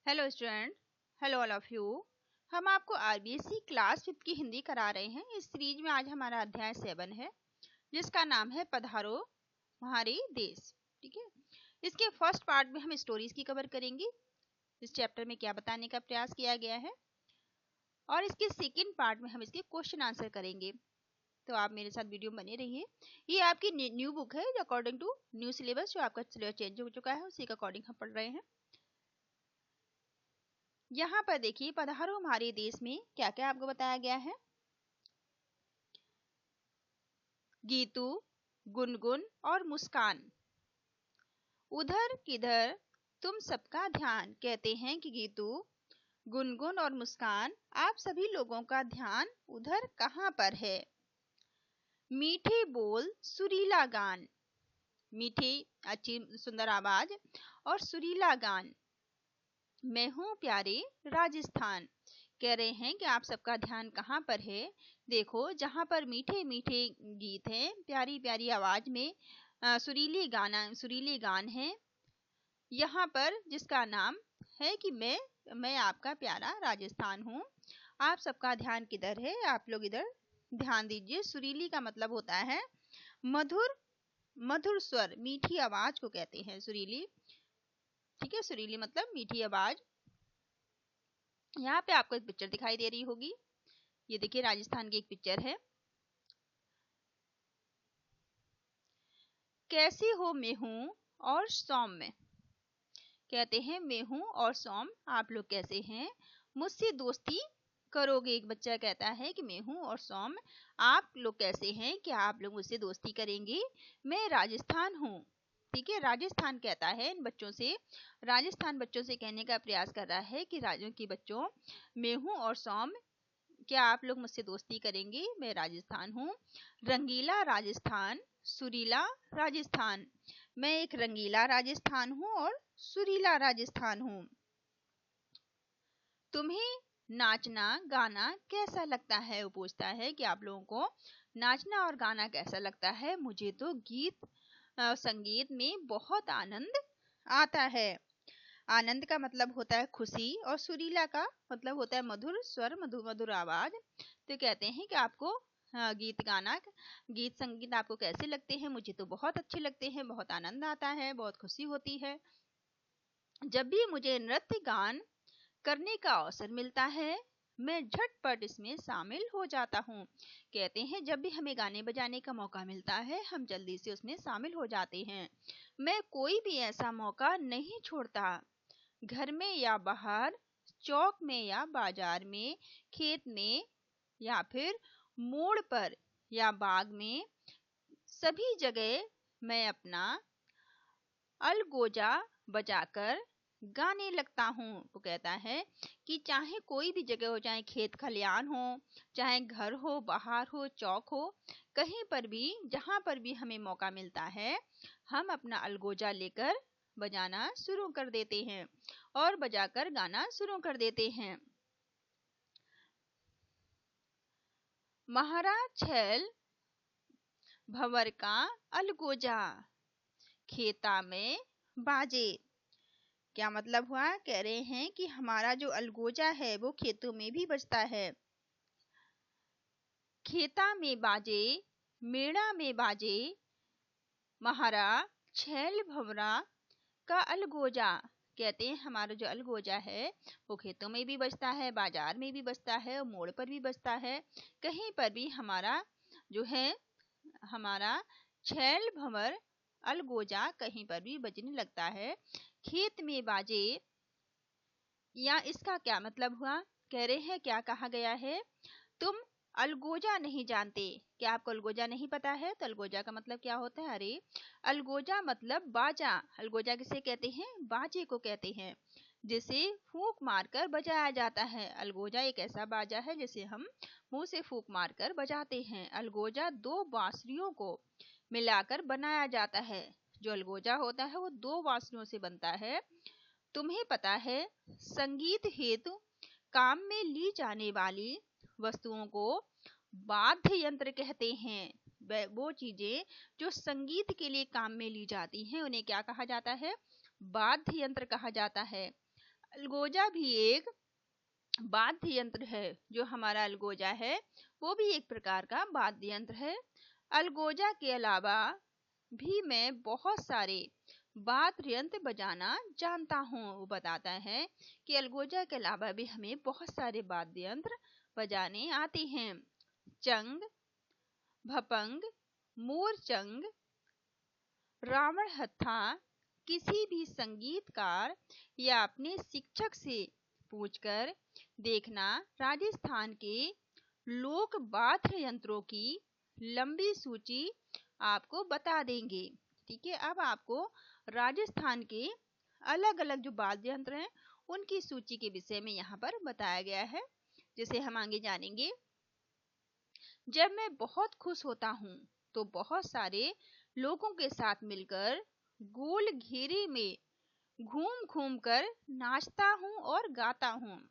Hello student, hello all of you. हम आपको RBSC class 5 की हिंदी करा रहे हैं। इस सीरीज में आज हमारा अध्याय 7 है, जिसका नाम है पधारो हमारे देश। ठीक है, इसके फर्स्ट पार्ट में हम स्टोरीज की कवर करेंगे, इस चैप्टर में क्या बताने का प्रयास किया गया है, और इसके सेकेंड पार्ट में हम इसके क्वेश्चन आंसर करेंगे। तो आप मेरे साथ वीडियो बने रहिए। ये आपकी न्यू बुक है अकॉर्डिंग टू न्यू सिलेबस, जो आपका सिलेबस चेंज हो चुका है उसी के अकॉर्डिंग हम पढ़ रहे हैं। यहाँ पर देखिए, पधारो हमारे देश में क्या क्या आपको बताया गया है। गीतू, गुनगुन और मुस्कान। उधर किधर तुम सबका ध्यान, कहते हैं कि गीतू, गुनगुन और मुस्कान, आप सभी लोगों का ध्यान उधर कहाँ पर है। मीठे बोल सुरीला गान, मीठी अच्छी सुंदर आवाज और सुरीला गान। मैं हूँ प्यारे राजस्थान, कह रहे हैं कि आप सबका ध्यान कहाँ पर है। देखो, जहाँ पर मीठे मीठे गीत हैं, प्यारी प्यारी आवाज में सुरीली गान है, यहाँ पर जिसका नाम है कि मैं आपका प्यारा राजस्थान हूँ। आप सबका ध्यान किधर है, आप लोग इधर ध्यान दीजिए। सुरीली का मतलब होता है मधुर, मधुर स्वर, मीठी आवाज को कहते हैं सुरीली। ठीक है, सुरीली मतलब मीठी आवाज। यहाँ पे आपको एक पिक्चर दिखाई दे रही होगी, ये देखिए राजस्थान की एक पिक्चर है। कैसी हो मैं हूँ और सौम्य, कहते हैं मैं हूँ और सौम्य, आप लोग कैसे हैं, मुझसे दोस्ती करोगे। एक बच्चा कहता है कि मैं हूँ और सौम्य, आप लोग कैसे हैं, क्या आप लोग मुझसे दोस्ती करेंगे, मैं राजस्थान हूँ। ठीक है, राजस्थान कहता है इन बच्चों से, राजस्थान बच्चों से कहने का प्रयास कर रहा है कि राज्यों के बच्चों, मैं हूँ और सौम्य, क्या आप लोग मुझसे दोस्ती करेंगे, मैं राजस्थान हूँ। रंगीला राजस्थान, सुरीला राजस्थान, मैं एक रंगीला राजस्थान हूँ और सुरीला राजस्थान हूँ। तुम्हें नाचना गाना कैसा लगता है, वो पूछता है कि आप लोगों को नाचना और गाना कैसा लगता है। मुझे तो गीत संगीत में बहुत आनंद आता है। आनंद का मतलब होता है खुशी, और सुरीला का मतलब होता है मधुर स्वर, मधुर मधुर आवाज। तो कहते हैं कि आपको गीत गाना, गीत संगीत आपको कैसे लगते हैं। मुझे तो बहुत अच्छे लगते हैं, बहुत आनंद आता है, बहुत खुशी होती है। जब भी मुझे नृत्य गान करने का अवसर मिलता है, मैं झटपट इसमें शामिल हो जाता हूँ। कहते हैं जब भी हमें गाने बजाने का मौका मिलता है, हम जल्दी से उसमें शामिल हो जाते हैं। मैं कोई भी ऐसा मौका नहीं छोड़ता, घर में या बाहर, चौक में या बाजार में, खेत में या फिर मोड़ पर या बाग में, सभी जगह मैं अपना अलगोजा बजाकर गाने लगता हूँ। वो कहता है कि चाहे कोई भी जगह हो, चाहे खेत खलियान हो, चाहे घर हो, बाहर हो, चौक हो, कहीं पर भी जहाँ पर भी हमें मौका मिलता है, हम अपना अलगोजा लेकर बजाना शुरू कर देते हैं और बजाकर गाना शुरू कर देते हैं। महाराज छैल भंवर का अलगोजा खेता में बाजे, क्या मतलब हुआ, कह रहे हैं कि हमारा जो अलगोजा है वो खेतों में भी बजता है। खेता में बाजे, मेड़ा में बाजे, महारा छैल भंवरा का अलगोजा, कहते हैं हमारा जो अलगोजा है वो खेतों में भी बजता है, बाजार में भी बजता है, मोड़ पर भी बजता है, कहीं पर भी हमारा जो है, हमारा छैल भंवर अलगोजा कहीं पर भी बजने लगता है। खेत में बाजे, या इसका क्या मतलब हुआ, कह रहे हैं क्या कहा गया है, तुम अलगोजा नहीं जानते, क्या आपको अलगोजा नहीं पता है। तो अलगोजा का मतलब क्या होता है, अरे अलगोजा मतलब बाजा। अलगोजा किसे कहते हैं, बाजे को कहते हैं, जिसे फूंक मारकर बजाया जाता है। अलगोजा एक ऐसा बाजा है जिसे हम मुंह से फूंक मारकर बजाते हैं। अलगोजा दो बांसुरियों को मिलाकर बनाया जाता है। जो अलगोजा होता है वो दो बांसुरियों से बनता है। तुम्हें पता है, संगीत हेतु काम में ली जाने वाली वस्तुओं को वाद्य यंत्र कहते हैं। वो चीजें जो संगीत के लिए काम में ली जाती हैं उन्हें क्या कहा जाता है, वाद्य यंत्र कहा जाता है। अलगोजा भी एक वाद्य यंत्र है। जो हमारा अलगोजा है वो भी एक प्रकार का वाद्य यंत्र है। अलगोजा के अलावा भी मैं बहुत सारे वाद्य यंत्र बजाना जानता हूँ। वो बताता है कि अलगोजा के अलावा भी हमें बहुत सारे वाद्य यंत्र बजाने आते हैं। चंग, भपंग, मोरचंग, रावण हत्था। किसी भी संगीतकार या अपने शिक्षक से पूछकर देखना, राजस्थान के लोक वाद्य यंत्रों की लंबी सूची आपको बता देंगे। ठीक है, अब आपको राजस्थान के अलग अलग जो वाद्य यंत्र हैं उनकी सूची के विषय में यहाँ पर बताया गया है, जिसे हम आगे जानेंगे। जब मैं बहुत खुश होता हूँ तो बहुत सारे लोगों के साथ मिलकर गोल घेरे में घूम घूम कर नाचता हूँ और गाता हूँ।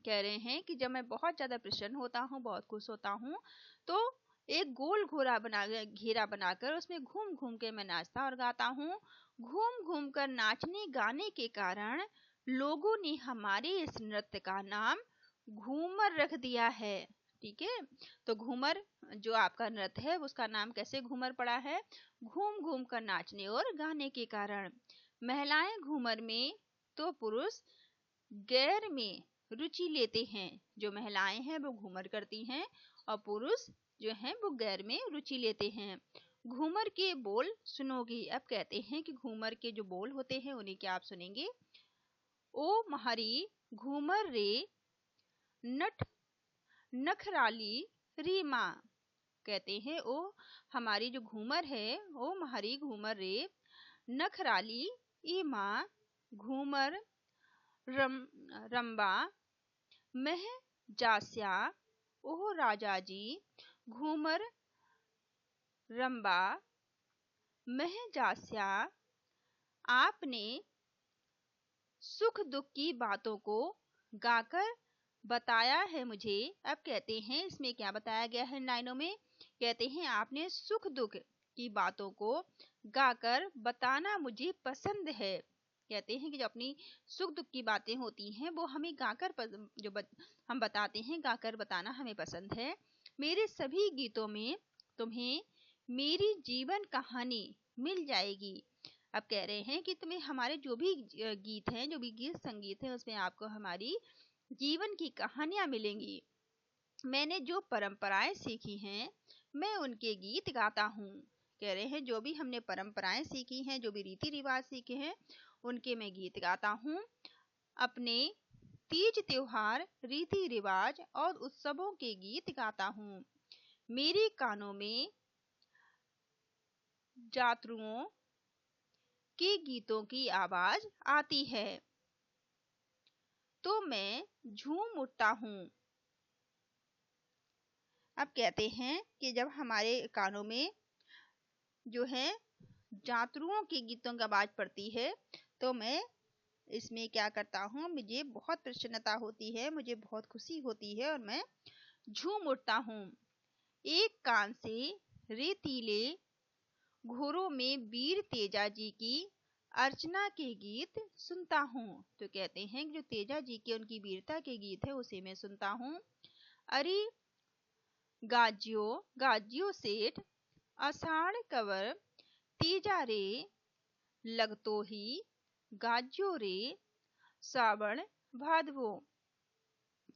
कह रहे हैं कि जब मैं बहुत ज्यादा प्रसन्न होता हूँ, बहुत खुश होता हूँ, तो एक गोल घेरा बनाकर उसमें घूम घूम के मैं नाचता और गाता हूँ। घूम घूम कर नाचने गाने के कारण लोगों ने हमारे इस नृत्य का नाम घूमर रख दिया है। ठीक है, तो घूमर जो आपका नृत्य है उसका नाम कैसे घूमर पड़ा है? घूम घूम कर नाचने और गाने के कारण। महिलाएं घूमर में तो पुरुष गैर में रुचि लेते हैं। जो महिलाएं हैं वो घूमर करती हैं और पुरुष जो हैं वो गैर में रुचि लेते हैं। घूमर के बोल सुनोगी। अब कहते हैं कि घूमर के जो बोल होते हैं उन्हें क्या आप सुनेंगे। ओ महरी घूमर रे नट नखराली रीमा। कहते हैं ओ हमारी जो घूमर है, ओ महरी घूमर रे नखराली ईमा। घूमर रंबा मह जास्या। ओह राजा जी घूमर रंबा मह जास्या। आपने सुख दुख की बातों को गाकर बताया है मुझे। अब कहते हैं इसमें क्या बताया गया है लाइनों में। कहते हैं आपने सुख दुख की बातों को गाकर बताना मुझे पसंद है। कहते हैं कि जो अपनी सुख दुख की बातें होती हैं वो हमें गाकर हम बताते हैं, गाकर बताना हमें पसंद है। मेरे सभी गीतों में तुम्हें मेरी जीवन कहानी मिल जाएगी। अब कह रहे हैं कि तुम्हें हमारे जो भी गीत हैं, जो भी गीत संगीत है, उसमें आपको हमारी जीवन की कहानियां मिलेंगी। मैंने जो परंपराएं सीखी हैं मैं उनके गीत गाता हूँ। कह रहे हैं जो भी हमने परंपराएं सीखी हैं, जो भी रीति रिवाज सीखे हैं, उनके मैं गीत गाता हूँ। अपने तीज त्योहार, रीति रिवाज और उत्सवों के गीत गाता हूँ। मेरे कानों में जातरुओं के गीतों की आवाज आती है तो मैं झूम उठता हूँ। अब कहते हैं कि जब हमारे कानों में जो है जातरुओं के गीतों की आवाज पड़ती है तो मैं इसमें क्या करता हूँ, मुझे बहुत प्रसन्नता होती है, मुझे बहुत खुशी होती है और मैं झूम उठता हूँ। एक कान से रेतीले घोरों में वीर तेजा जी की अर्चना के गीत सुनता हूँ। तो कहते हैं कि जो तेजा जी के उनकी वीरता के गीत है उसे मैं सुनता हूँ। अरे गाजियो सेठ आषाढ़ कवर तेजा रे लगतो ही गाजियो रे सावण भादवो।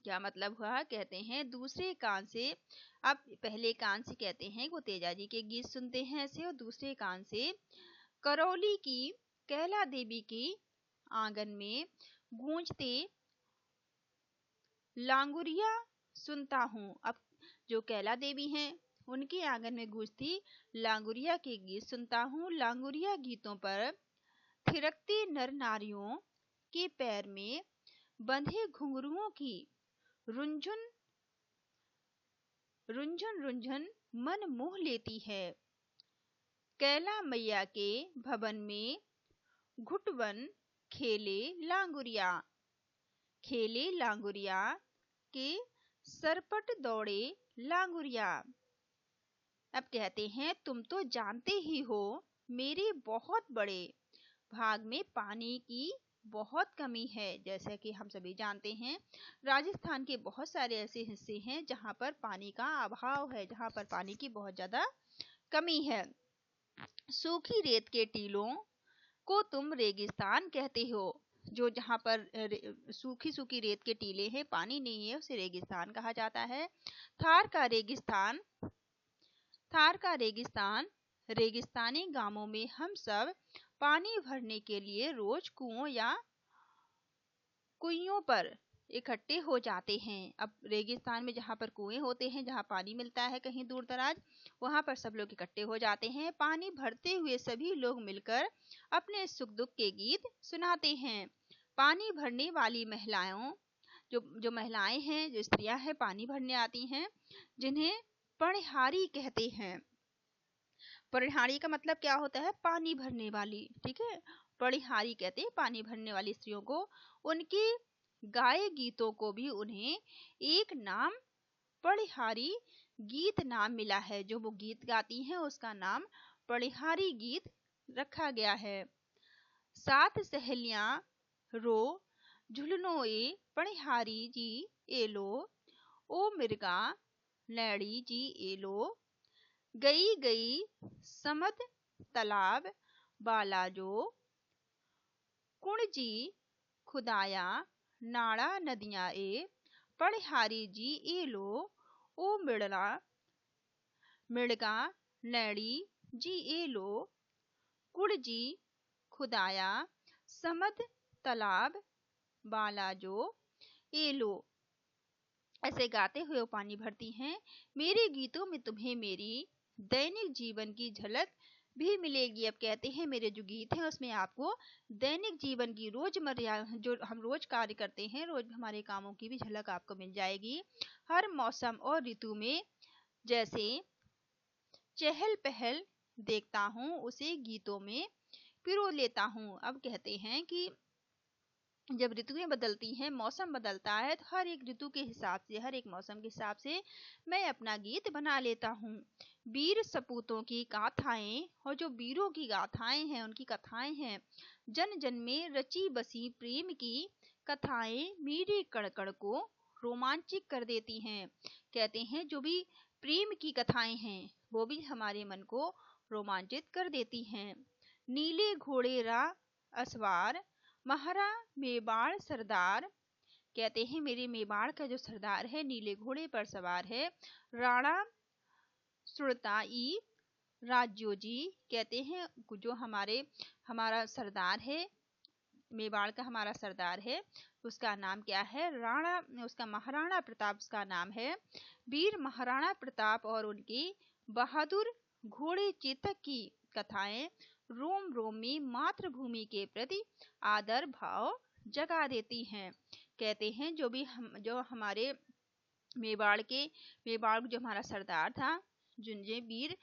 क्या मतलब हुआ? कहते हैं दूसरे कान से, अब पहले कान से कहते हैं वो तेजा जी के गीत सुनते हैं ऐसे, और दूसरे कान से करौली की कैला देवी के आंगन में गूंजते लांगुरिया सुनता हूँ। अब जो कैला देवी हैं उनके आंगन में गूंजती लांगुरिया के गीत सुनता हूँ। लांगुरिया गीतों पर थिरकते नर नारियों के पैर में बंधे घुंघरुओं की रुंझुन रुंझुन रुंझुन मन मोह लेती है। कैला मैया के भवन में घुटवन खेले लांगुरिया के सरपट दौड़े लांगुरिया। अब कहते हैं तुम तो जानते ही हो मेरे बहुत बड़े भाग में पानी की बहुत कमी है। जैसे कि हम सभी जानते हैं, राजस्थान के बहुत सारे ऐसे हिस्से हैं जहाँ पर पानी का अभाव है, जहाँ पर पानी की बहुत ज़्यादा कमी है। सूखी रेत के टीलों को तुम रेगिस्तान कहते हो। जो जहाँ पर सूखी सूखी रेत के टीले हैं, पानी नहीं है, उसे रेगिस्तान कहा जाता है। थार का रेगिस्तान, थार का रेगिस्तान, रेगिस्तानी गांवों में हम सब पानी भरने के लिए रोज कुओं या कुइयों पर इकट्ठे हो जाते हैं। अब रेगिस्तान में जहाँ पर कुएं होते हैं, जहाँ पानी मिलता है कहीं दूर दराज, वहां पर सब लोग इकट्ठे हो जाते हैं। पानी भरते हुए सभी लोग मिलकर अपने सुख दुख के गीत सुनाते हैं। पानी भरने वाली महिलाओं, जो जो महिलाएं हैं, जो स्त्रियां हैं, पानी भरने आती हैं, जिन्हें पणिहारी कहते हैं। पणिहारी का मतलब क्या होता है? पानी भरने वाली, ठीक है। पणिहारी कहते हैं पानी भरने वाली स्त्रियों को। उनके गाए गीतों को भी उन्हें एक नाम पणिहारी गीत नाम मिला है। जो वो गीत गाती हैं उसका नाम पणिहारी गीत रखा गया है। सात सहेलियां रो झुलनोए पणिहारी जी एलो, ओ मिर्गा लैड़ी जी एलो, गई गई समद तालाब बालाजो, कुणजी खुदाया नाड़ा नदियाँ ए, पणिहारी जी एलो, ओ मिड़गा लैड़ी जी एलो, कुणजी खुदाया समद तालाब बालाजो एलो। ऐसे गाते हुए वो पानी भरती हैं। मेरे गीतों में तुम्हें मेरी दैनिक जीवन की झलक भी मिलेगी। अब कहते हैं मेरे जो गीत हैं उसमें आपको दैनिक जीवन की, रोजमर्रा जो हम रोज कार्य करते हैं, रोज हमारे कामों की भी झलक आपको मिल जाएगी। हर मौसम और ऋतु में जैसे चहल पहल देखता हूँ, उसे गीतों में पिरो लेता हूँ। अब कहते हैं कि जब ऋतुएं बदलती हैं, मौसम बदलता है, तो हर एक ऋतु के हिसाब से, हर एक मौसम के हिसाब से मैं अपना गीत बना लेता हूँ। वीर सपूतों की गाथाएं, और जो वीरों की गाथाएं हैं, उनकी कथाएं हैं, जन जन में रची बसी प्रेम की कथाएं मेरे कण को रोमांचित कर देती हैं। कहते हैं जो भी प्रेम की कथाएं हैं वो भी हमारे मन को रोमांचित कर देती हैं। नीले घोड़े रा असवार महारा मेवाड़ सरदार, कहते हैं मेरे मेवाड़ का जो सरदार है नीले घोड़े पर सवार है। राणा सुरताई राज्यो जी, कहते हैं जो हमारा सरदार है, मेवाड़ का हमारा सरदार है, उसका नाम क्या है? राणा, उसका महाराणा प्रताप उसका नाम है। वीर महाराणा प्रताप और उनके बहादुर घोड़े चेतक की कथाएं रोम रोम में मातृभूमि के प्रति आदर भाव जगा देती हैं। कहते हैं जो हमारे मेवाड़ जो हमारा सरदार था, जिन्हें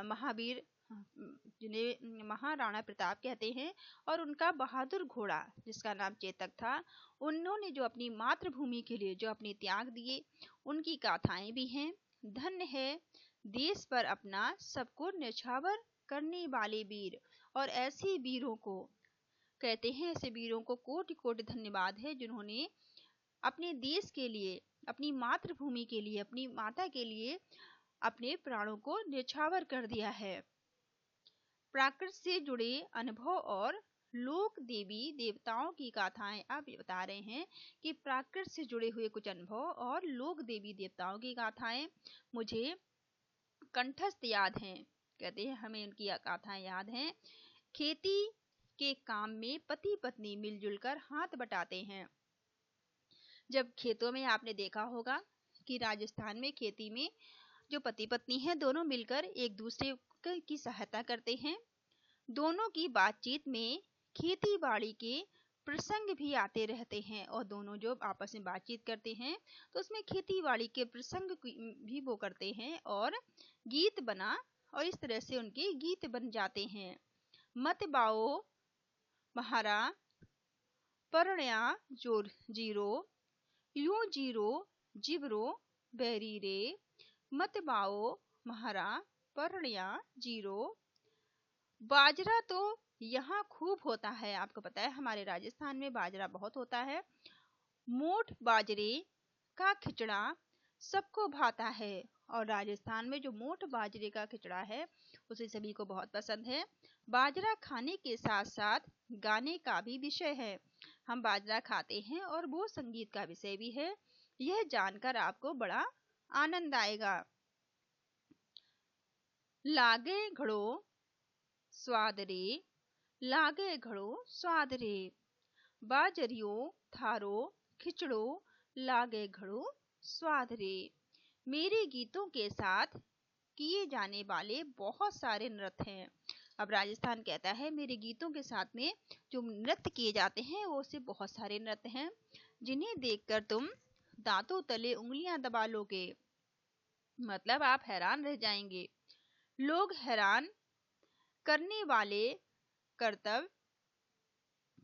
महावीर जिन्हें महाराणा प्रताप कहते हैं, और उनका बहादुर घोड़ा जिसका नाम चेतक था, उन्होंने जो अपनी मातृभूमि के लिए जो अपने त्याग दिए, उनकी गाथाएं भी हैं। धन्य है देश पर अपना सबको न्यौछावर करने वाले वीर। और ऐसे वीरों को कहते हैं, ऐसे वीरों को कोटि कोटि धन्यवाद है जिन्होंने अपने देश के लिए, अपनी मातृभूमि के लिए, अपनी माता के लिए अपने प्राणों को न्यौछावर कर दिया है। प्राकृत से जुड़े अनुभव और लोक देवी देवताओं की गाथाएं आप बता रहे हैं कि प्राकृत से जुड़े हुए कुछ अनुभव और लोक देवी देवताओं की गाथाएं मुझे कंठस्थ याद हैं। कहते हैं हमें उनकी गाथाएं याद हैं। खेती के काम में पति पत्नी मिलजुल कर हाथ बटाते हैं। जब खेतों में आपने देखा होगा कि राजस्थान में खेती में जो पति पत्नी हैं दोनों मिलकर एक दूसरे की सहायता करते हैं। दोनों की बातचीत में खेती बाड़ी के प्रसंग भी आते रहते हैं, और दोनों जो आपस में बातचीत करते हैं तो उसमें खेती बाड़ी के प्रसंग भी वो करते हैं और गीत बना, और इस तरह से उनके गीत बन जाते हैं। मत बाओ महारा परण्या जोर जीरो, यूं जीरो जिबरो बैरी रे, मत बाओ महारा परण्या जीरो, बाजरा तो यहाँ खूब होता है, आपको पता है हमारे राजस्थान में बाजरा बहुत होता है। मोठ बाजरे का खिचड़ा सबको भाता है, और राजस्थान में जो मोठ बाजरे का खिचड़ा है उसे सभी को बहुत पसंद है। बाजरा खाने के साथ साथ गाने का भी विषय है। हम बाजरा खाते हैं और वो संगीत का विषय भी है। यह जानकर आपको बड़ा आनंद आएगा। लागे घड़ो स्वाद रे, लागे घड़ो स्वाद रे, बाजरियो थारो खिचड़ो लागे घड़ो स्वाद रे। मेरे गीतों के साथ किए जाने वाले बहुत सारे नृत्य हैं। अब राजस्थान कहता है मेरे गीतों के साथ में जो नृत्य किए जाते हैं वो से बहुत सारे नृत्य हैं, जिन्हें देखकर तुम दांतों तले उंगलियां दबा लोगे, मतलब आप हैरान रह जाएंगे। लोग हैरान करने वाले करतब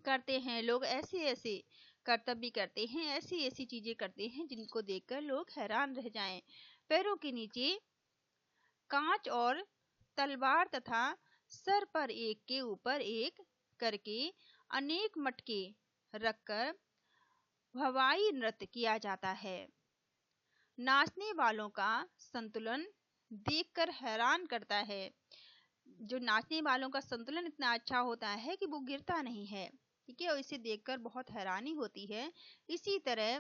करते हैं, लोग ऐसे ऐसे करतब भी करते हैं, ऐसी ऐसी चीजें करते हैं जिनको देखकर लोग हैरान रह जाएं। पैरों के नीचे कांच और तलवार तथा सर पर एक के ऊपर एक करके अनेक मटके रखकर हवाई नृत्य किया जाता है। नाचने वालों का संतुलन देखकर हैरान करता है। जो नाचने वालों का संतुलन इतना अच्छा होता है कि वो गिरता नहीं है, ठीक है, और इसे देखकर बहुत हैरानी होती है। इसी तरह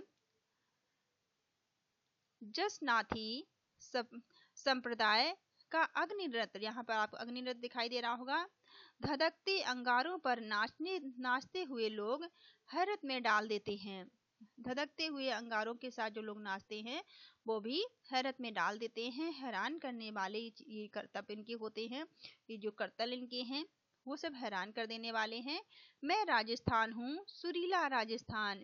जसनाथी संप्रदाय का अग्नि नृत्य, यहाँ पर आपको अग्नि नृत्य दिखाई दे रहा होगा। धधकते अंगारों पर नाचते हुए लोग हैरत में डाल देते हैं। धधकते हुए अंगारों के साथ जो लोग नाचते हैं वो भी हैरत में डाल देते हैं। हैरान करने वाले ये करतब इनके होते हैं, ये जो करतल इनके हैं वो सब हैरान कर देने वाले हैं। मैं राजस्थान हूँ, सुरीला राजस्थान,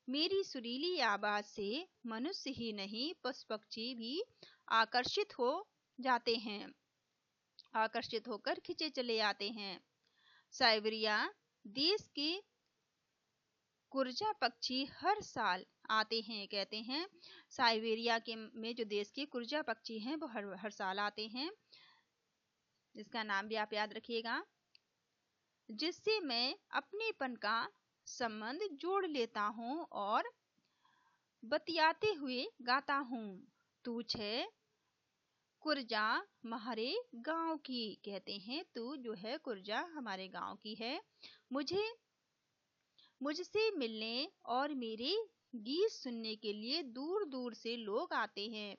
मेरी सुरीली आवाज से मनुष्य ही नहीं पशु पक्षी भी आकर्षित हो जाते हैं, आकर्षित होकर खींचे चले आते हैं। साइबेरिया देश के कुरजा पक्षी हर साल आते हैं, कहते हैं साइबेरिया के में जो देश के कुरजा पक्षी हैं वो हर साल आते हैं। इसका नाम भी आप याद रखिएगा। जिससे मैं अपनेपन का संबंध जोड़ लेता हूँ और बतियाते हुए गाता हूँ। तू छे कुरजा हमारे गांव की, कहते हैं तू जो है कुरजा हमारे गांव की है। मुझसे मिलने और मेरे गीत सुनने के लिए दूर दूर से लोग आते हैं।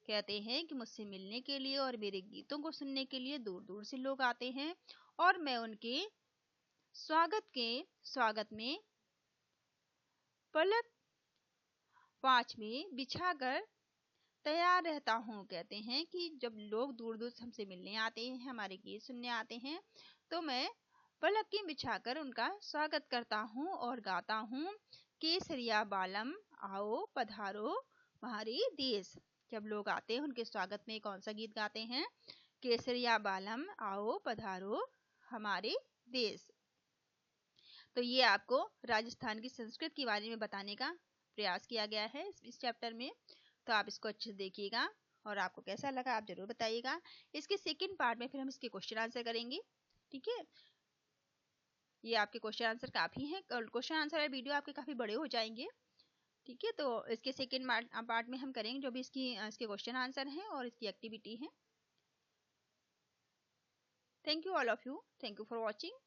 कहते हैं कि मुझसे मिलने के लिए और मेरे गीतों को सुनने के लिए दूर दूर से लोग आते हैं, और मैं उनके स्वागत में पलक पाँच में बिछाकर तैयार रहता हूँ। कहते हैं कि जब लोग दूर दूर से हमसे मिलने आते हैं, हमारे गीत सुनने आते हैं, तो मैं पलक के बिछाकर उनका स्वागत करता हूँ और गाता हूँ, केसरिया बालम आओ पधारो हमारे देश। जब लोग आते हैं उनके स्वागत में कौन सा गीत गाते हैं? केसरिया बालम आओ पधारो हमारे देश। तो ये आपको राजस्थान की संस्कृति के बारे में बताने का प्रयास किया गया है इस चैप्टर में। तो आप इसको अच्छे से देखिएगा और आपको कैसा लगा आप जरूर बताइएगा। इसके सेकंड पार्ट में फिर हम इसके क्वेश्चन आंसर करेंगे, ठीक है। ये आपके क्वेश्चन आंसर काफी हैं, क्वेश्चन आंसर वीडियो आपके काफी बड़े हो जाएंगे, ठीक है। तो इसके सेकंड पार्ट में हम करेंगे जो भी इसके क्वेश्चन आंसर हैं और इसकी एक्टिविटी है। Thank you all of you, thank you for watching.